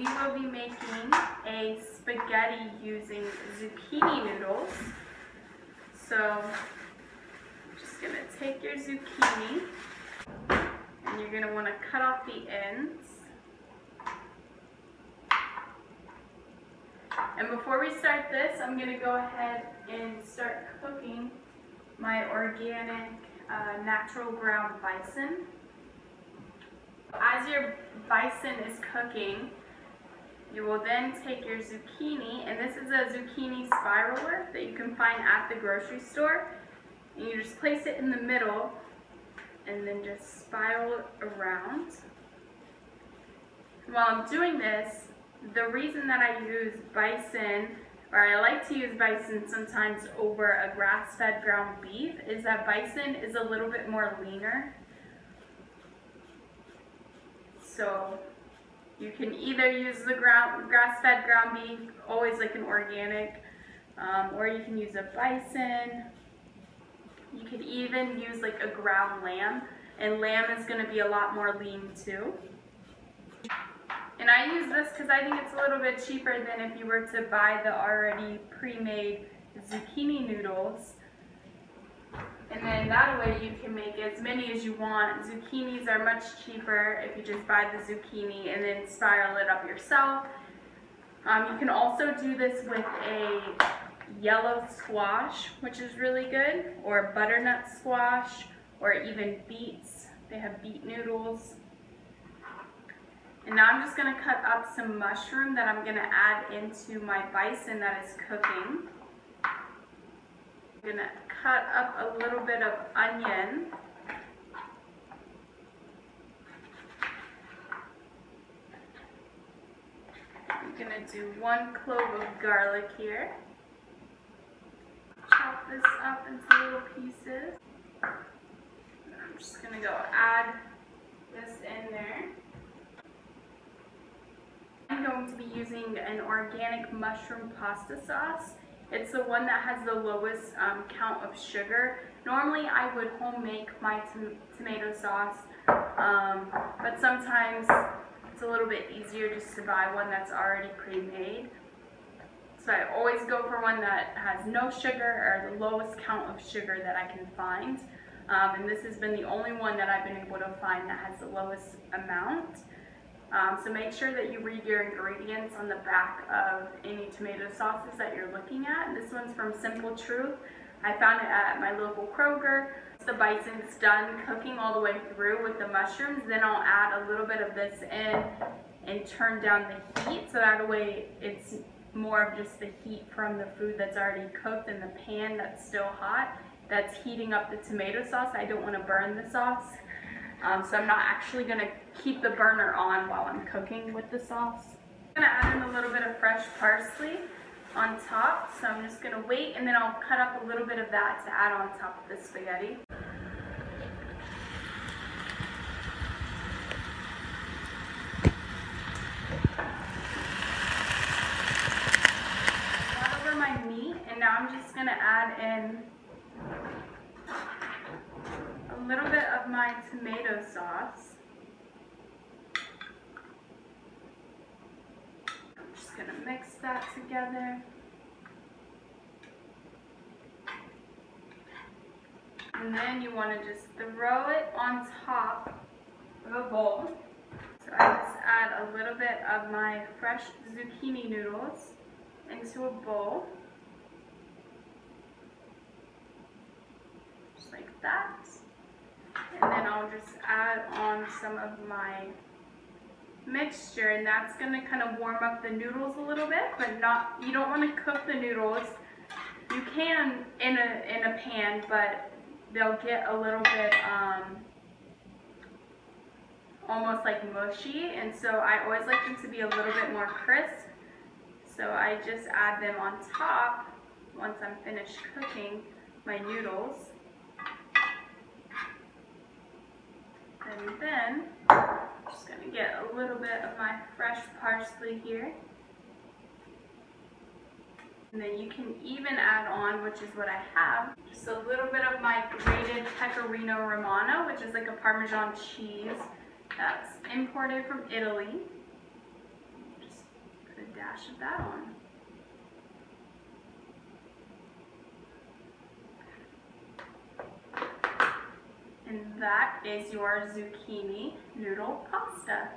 will be making a spaghetti using zucchini noodles. So I'm just going to take your zucchini and you're going to want to cut off the ends. And before we start this, I'm going to go ahead and start cooking my organic natural ground bison. As your bison is cooking, you will then take your zucchini, and this is a zucchini spiraler that you can find at the grocery store, and you just place it in the middle and then just spiral it around. While I'm doing this, the reason that I use bison, or I like to use bison sometimes over a grass-fed ground beef, is that bison is a little bit more leaner. So you can either use the grass-fed ground beef, always like an organic, or you can use a bison. You could even use like a ground lamb, and lamb is going to be a lot more lean too. And I use this because I think it's a little bit cheaper than if you were to buy the already pre-made zucchini noodles. And then that way you can make as many as you want. Zucchinis are much cheaper if you just buy the zucchini and then spiral it up yourself. You can also do this with a yellow squash, which is really good, or butternut squash, or even beets. They have beet noodles. And now I'm just going to cut up some mushroom that I'm going to add into my bison that is cooking. I'm going to cut up a little bit of onion. I'm going to do 1 clove of garlic here. Chop this up into little pieces. And I'm just going to go add this in there. I'm going to be using an organic mushroom pasta sauce. It's the one that has the lowest count of sugar. Normally I would home make my tomato sauce, but sometimes it's a little bit easier just to buy one that's already pre-made. So I always go for one that has no sugar or the lowest count of sugar that I can find. And this has been the only one that I've been able to find that has the lowest amount. So make sure that you read your ingredients on the back of any tomato sauces that you're looking at. This one's from Simple Truth. I found it at my local Kroger. The bison's done cooking all the way through with the mushrooms. Then I'll add a little bit of this in and turn down the heat, so that way it's more of just the heat from the food that's already cooked in the pan that's still hot, that's heating up the tomato sauce. I don't want to burn the sauce. So I'm not actually going to keep the burner on while I'm cooking with the sauce. I'm going to add in a little bit of fresh parsley on top. So I'm just going to wait, and then I'll cut up a little bit of that to add on top of the spaghetti. Add over my meat, and now I'm just going to add in a little bit of my tomato sauce. I'm just going to mix that together. And then you want to just throw it on top of a bowl. So I just add a little bit of my fresh zucchini noodles into a bowl. Just like that. And then I'll just add on some of my mixture, and that's going to kind of warm up the noodles a little bit, but not, you don't want to cook the noodles. You can in a pan, but they'll get a little bit almost like mushy, and so I always like them to be a little bit more crisp. So I just add them on top once I'm finished cooking my noodles. And then I'm just going to get a little bit of my fresh parsley here. And then you can even add on, which is what I have, just a little bit of my grated pecorino Romano, which is like a Parmesan cheese that's imported from Italy. Just dash of that on. And that is your zucchini noodle pasta.